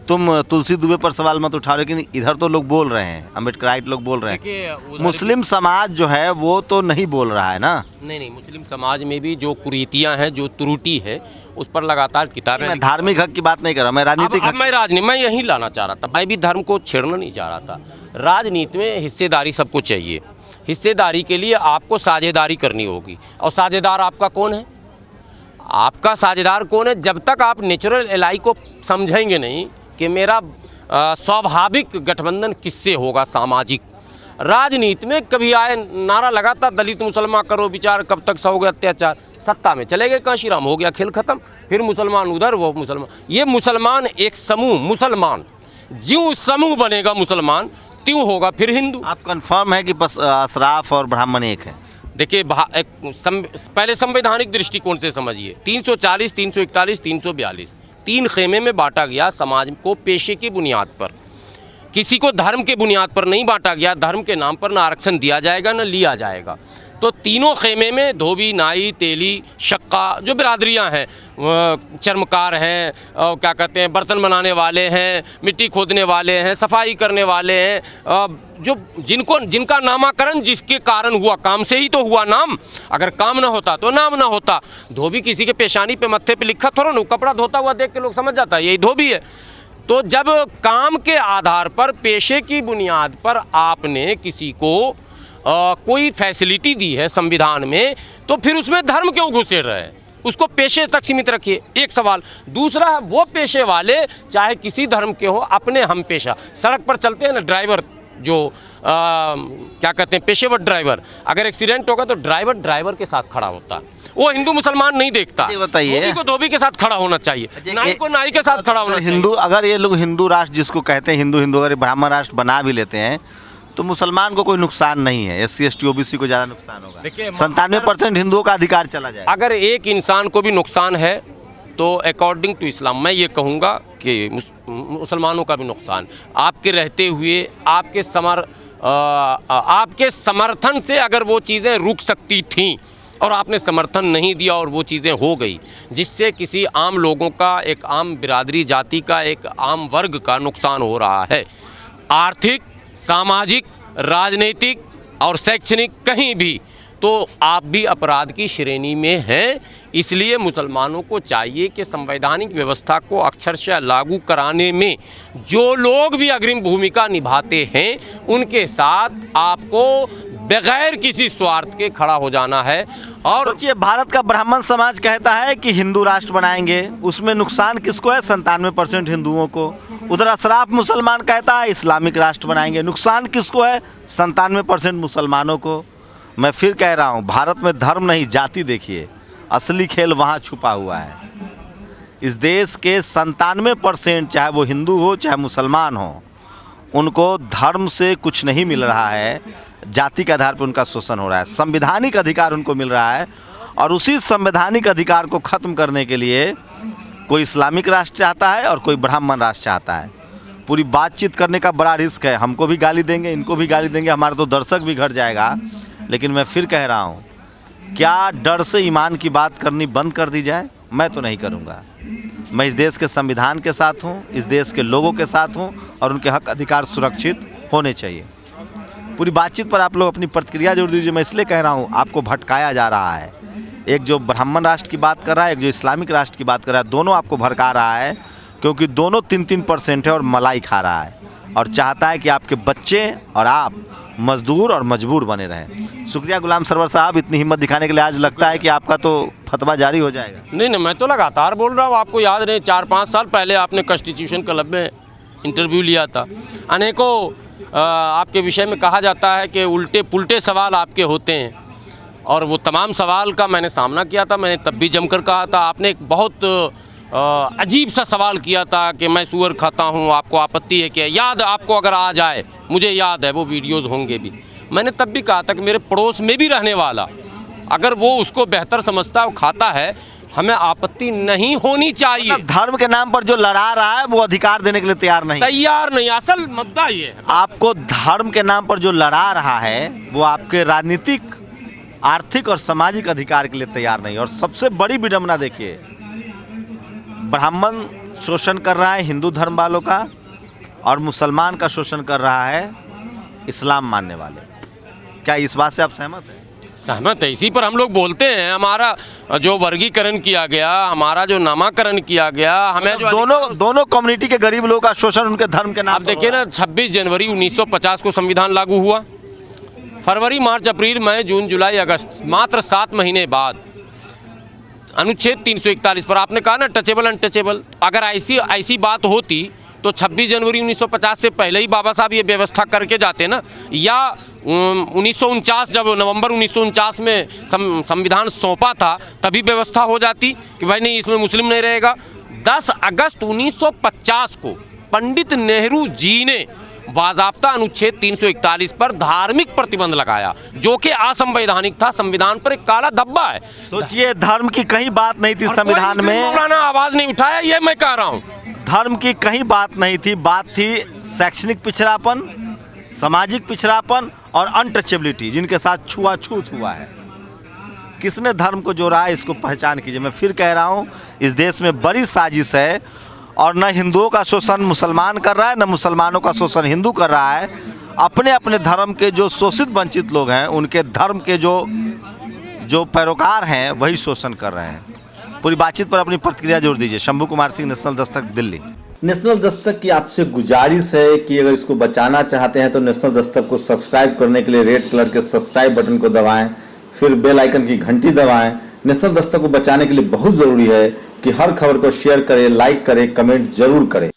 तुम तुलसी दुबे पर सवाल मत उठाओ। लेकिन इधर तो लोग बोल रहे हैं, अम्बेडकराइट लोग बोल रहे हैं, मुस्लिम समाज जो है वो तो नहीं बोल रहा है ना। नहीं, मुस्लिम समाज में भी जो कुरीतियां हैं, जो त्रुटि है, उस पर लगातार किताबें। मैं धार्मिक हक की बात नहीं कर रहा, मैं राजनीतिक हक। मैं यही लाना चाह रहा था, मैं भी धर्म को छेड़ना नहीं चाह रहा था। राजनीति में हिस्सेदारी सबको चाहिए, हिस्सेदारी के लिए आपको साझेदारी करनी होगी, और साझेदार आपका कौन है? आपका साझेदार कौन है? जब तक आप नेचुरल एलाई को समझेंगे नहीं कि मेरा स्वाभाविक गठबंधन किससे होगा सामाजिक। राजनीति में कभी आए नारा लगाता दलित मुसलमान करो विचार, कब तक सहोगे अत्याचार, सत्ता में चले गए कांशीराम, हो गया खेल खत्म, फिर मुसलमान उधर, वो मुसलमान। ये मुसलमान एक समूह, मुसलमान ज्यों समूह बनेगा मुसलमान त्यों होगा फिर हिंदू। आप कंफर्म है कि बस अशराफ और ब्राह्मण एक है? देखिए, पहले संवैधानिक दृष्टिकोण से समझिए, 340, 341, 342 तीन खेमे में बांटा गया समाज को पेशे की बुनियाद पर, किसी को धर्म के बुनियाद पर नहीं बांटा गया। धर्म के नाम पर ना आरक्षण दिया जाएगा ना लिया जाएगा। तो तीनों खेमे में धोबी, नाई, तेली, शक्का जो बिरादरियां हैं, चर्मकार हैं, क्या कहते हैं, बर्तन बनाने वाले हैं, मिट्टी खोदने वाले हैं, सफाई करने वाले हैं, जो जिनका नामाकरण जिसके कारण हुआ, काम से ही तो हुआ नाम, अगर काम ना होता तो नाम ना होता। धोबी किसी के पेशानी पे मत्थे पे लिखा थोड़ा ना, कपड़ा धोता हुआ देख के लोग समझ जाता है यही धोबी है। तो जब काम के आधार पर, पेशे की बुनियाद पर आपने किसी को कोई फैसिलिटी दी है संविधान में, तो फिर उसमें धर्म क्यों घुसेड़ रहे हैं? उसको पेशे तक सीमित रखिए, एक सवाल। दूसरा, वो पेशे वाले चाहे किसी धर्म के हो, अपने हम पेशा, सड़क पर चलते हैं ना ड्राइवर, जो क्या कहते हैं, पेशेवर ड्राइवर, अगर एक्सीडेंट होगा तो ड्राइवर के साथ खड़ा होता है, वो हिंदू मुसलमान नहीं देखता। बताइए, धोबी को धोबी के साथ खड़ा होना चाहिए, नाई को नाई के साथ खड़ा होना चाहिए। हिंदू, अगर ये लोग हिंदू राष्ट्र जिसको कहते हैं, हिंदू अगर ब्राह्मण राष्ट्र बना भी लेते हैं तो मुसलमान को कोई नुकसान नहीं है, SC ST OBC को ज़्यादा नुकसान होगा। 97% हिंदुओं का अधिकार चला जाए। अगर एक इंसान को भी नुकसान है तो अकॉर्डिंग टू इस्लाम मैं ये कहूँगा कि मुसलमानों का भी नुकसान, आपके रहते हुए आपके समर्थन से अगर वो चीज़ें रुक सकती थीं और आपने समर्थन नहीं दिया और वो चीज़ें हो गई, जिससे किसी आम लोगों का, एक आम बिरादरी जाति का, एक आम वर्ग का नुकसान हो रहा है, आर्थिक, सामाजिक, राजनीतिक और शैक्षणिक, कहीं भी, तो आप भी अपराध की श्रेणी में हैं। इसलिए मुसलमानों को चाहिए कि संवैधानिक व्यवस्था को अक्षरशः लागू कराने में जो लोग भी अग्रिम भूमिका निभाते हैं, उनके साथ आपको बगैर किसी स्वार्थ के खड़ा हो जाना है। और सोचिए, भारत का ब्राह्मण समाज कहता है कि हिंदू राष्ट्र बनाएंगे, उसमें नुकसान किसको है? 97% हिंदुओं को। उधर अशराफ मुसलमान कहता है इस्लामिक राष्ट्र बनाएंगे, नुकसान किसको है? 97% मुसलमानों को। मैं फिर कह रहा हूँ, भारत में धर्म नहीं जाति देखिए, असली खेल वहाँ छुपा हुआ है। इस देश के 97% चाहे वो हिंदू हो चाहे मुसलमान हो, उनको धर्म से कुछ नहीं मिल रहा है, जाति के आधार पर उनका शोषण हो रहा है। संवैधानिक अधिकार उनको मिल रहा है और उसी संवैधानिक अधिकार को ख़त्म करने के लिए कोई इस्लामिक राष्ट्र चाहता है और कोई ब्राह्मण राष्ट्र चाहता है। पूरी बातचीत करने का बड़ा रिस्क है, हमको भी गाली देंगे, इनको भी गाली देंगे, हमारा तो दर्शक भी घट जाएगा। लेकिन मैं फिर कह रहा हूँ, क्या डर से ईमान की बात करनी बंद कर दी जाए? मैं तो नहीं करूँगा। मैं इस देश के संविधान के साथ हूँ, इस देश के लोगों के साथ हूँ और उनके हक अधिकार सुरक्षित होने चाहिए। पूरी बातचीत पर आप लोग अपनी प्रतिक्रिया जरूर दीजिए। मैं इसलिए कह रहा हूँ, आपको भटकाया जा रहा है। एक जो ब्राह्मण राष्ट्र की बात कर रहा है, एक जो इस्लामिक राष्ट्र की बात कर रहा है, दोनों आपको भड़का रहा है, क्योंकि दोनों 3-3% है और मलाई खा रहा है और चाहता है कि आपके बच्चे और आप मजदूर और मजबूर बने रहें। शुक्रिया गुलाम सरवर साहब, इतनी हिम्मत दिखाने के लिए। आज लगता है कि आपका तो फतवा जारी हो जाएगा। नहीं, मैं तो लगातार बोल रहा हूँ। आपको याद नहीं, 4-5 साल पहले आपने कॉन्स्टिट्यूशन क्लब में इंटरव्यू लिया था। अनेकों आपके विषय में कहा जाता है कि उल्टे पुल्टे सवाल आपके होते हैं और वो तमाम सवाल का मैंने सामना किया था। मैंने तब भी जमकर कहा था। आपने एक बहुत अजीब सा सवाल किया था कि मैं सूअर खाता हूँ, आपको आपत्ति है क्या? याद आपको अगर आ जाए, मुझे याद है, वो वीडियोस होंगे भी। मैंने तब भी कहा था कि मेरे पड़ोस में भी रहने वाला अगर वो उसको बेहतर समझता है, वो खाता है, हमें आपत्ति नहीं होनी चाहिए। धर्म के नाम पर जो लड़ा रहा है वो अधिकार देने के लिए तैयार नहीं। असल मुद्दा ये है, आपको धर्म के नाम पर जो लड़ा रहा है वो आपके राजनीतिक, आर्थिक और सामाजिक अधिकार के लिए तैयार नहीं। और सबसे बड़ी विडंबना देखिए, ब्राह्मण शोषण कर रहा है हिंदू धर्म वालों का और मुसलमान का शोषण कर रहा है इस्लाम मानने वाले। क्या इस बात से आप सहमत हैं? सहमत है। इसी पर हम लोग बोलते हैं। हमारा जो वर्गीकरण किया गया, हमारा जो नामाकरण किया गया, हमें जो दोनों कम्युनिटी के गरीब लोगों का शोषण उनके धर्म के नाम। आप देखिए ना, 26 जनवरी 1950 को संविधान लागू हुआ। फरवरी, मार्च, अप्रैल, मई, जून, जुलाई, अगस्त, मात्र 7 महीने बाद अनुच्छेद 341 पर आपने कहा ना टचेबल अनटचेबल, अगर ऐसी बात होती तो 26 जनवरी 1950 से पहले ही बाबा साहब ये व्यवस्था करके जाते ना, या 1949 जब नवंबर 1949 में संविधान सौंपा था तभी व्यवस्था हो जाती कि भाई नहीं, इसमें मुस्लिम नहीं रहेगा। 10 अगस्त 1950 को पंडित नेहरू जी ने बाज़ाब्ता अनुच्छेद 341 पर धार्मिक प्रतिबंध लगाया, जो कि असंवैधानिक था। संविधान पर एक काला धब्बा है। सोचिए, धर्म की कहीं बात नहीं थी संविधान में। मौलाना आवाज नहीं उठाया, ये मैं कह रहा हूँ। धर्म की कहीं बात नहीं थी, बात थी शैक्षणिक पिछड़ापन, सामाजिक पिछड़ापन और अनटचेबिलिटी, जिनके साथ छुआछूत हुआ है। किसने धर्म को जोड़ा है, इसको पहचान कीजिए। मैं फिर कह रहा हूँ, इस देश में बड़ी साजिश है और न हिंदुओं का शोषण मुसलमान कर रहा है, न मुसलमानों का शोषण हिंदू कर रहा है। अपने अपने धर्म के जो शोषित वंचित लोग हैं, उनके धर्म के जो पैरोकार हैं, वही शोषण कर रहे हैं। पूरी बातचीत पर अपनी प्रतिक्रिया जोड़ दीजिए। शंभू कुमार सिंह, नेशनल दस्तक, दिल्ली। नेशनल दस्तक की आपसे गुजारिश है कि अगर इसको बचाना चाहते हैं तो नेशनल दस्तक को सब्सक्राइब करने के लिए रेड कलर के सब्सक्राइब बटन को दबाएं, फिर बेल आइकन की घंटी दबाएं। नेशनल दस्तक को बचाने के लिए बहुत जरूरी है कि हर खबर को शेयर करें, लाइक करें, कमेंट जरूर करें।